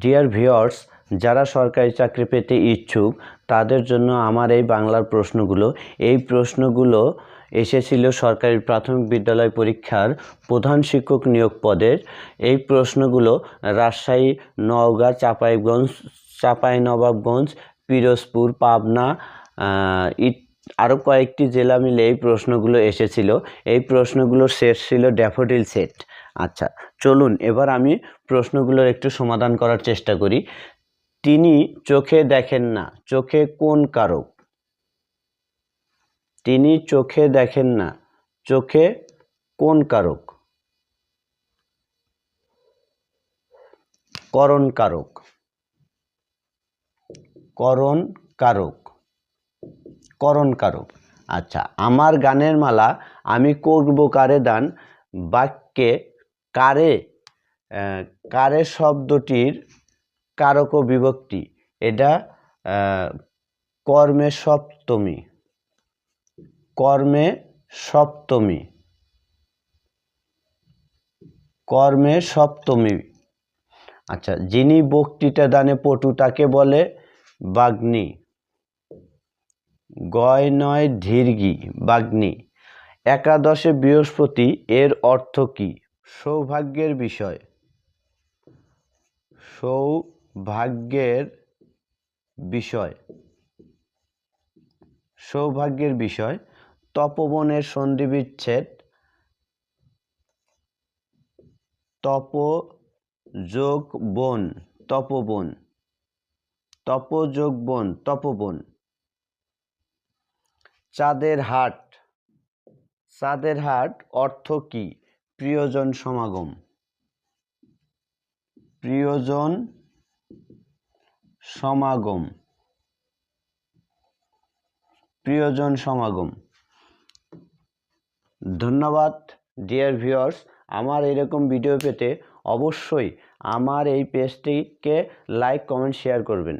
Dear viewers, যারা সরকারি চাকরি পেতে ইচ্ছুক তাদের জন্য আমার এই বাংলার প্রশ্নগুলো, এই প্রশ্নগুলো এসেছিল সরকারি প্রাথমিক বিদ্যালয় পরীক্ষার প্রধান শিক্ষক নিয়োগ পদের। এই প্রশ্নগুলো রাজশাহী, নওগাঁ, চাঁপাইনবাবগঞ্জ, পিরোজপুর, পাবনা আরও কয়েকটি জেলা মিলে এই প্রশ্নগুলো এসেছিল। এই প্রশ্নগুলোর সেট ছিল ড্যাফোডিল সেট। আচ্ছা, চলুন এবার আমি প্রশ্নগুলোর একটু সমাধান করার চেষ্টা করি। তিনি চোখে দেখেন না, চোখে কোন কারক? তিনি চোখে দেখেন না, চোখে কোন কারক? করণ কারক। করণ কারক। করণ কারক। আচ্ছা, আমার গানের মালা আমি করব কারে দান বাক্যে কারে কারে শব্দটির কারক ও বিভক্তি। এটা কর্মে সপ্তমী। কর্মে সপ্তমী। কর্মে সপ্তমী। আচ্ছা, যিনি বক্তৃতা দানে পটু তাকে বলে বাগ্মী। গয় নয় দীর্ঘি, বাগ্মী। একাদশে বৃহস্পতি এর অর্থ কি? সৌভাগ্যের বিষয়। সৌভাগ্যের বিষয়। সৌভাগ্যের বিষয়। তপবনের সন্ধিবিচ্ছেদ। তপ যোগ বন, তপবন। তপ যোগ বন, তপবন। চাঁদের হাট। চাঁদের হাট অর্থ কি? প্রিয়জন সমাগম। প্রিয়জন সমাগম। প্রিয়জন সমাগম। ধন্যবাদ ডিয়ার ভিউয়ার্স। আমার এরকম ভিডিও পেতে অবশ্যই আমার এই পেজটিকে লাইক, কমেন্ট, শেয়ার করবেন।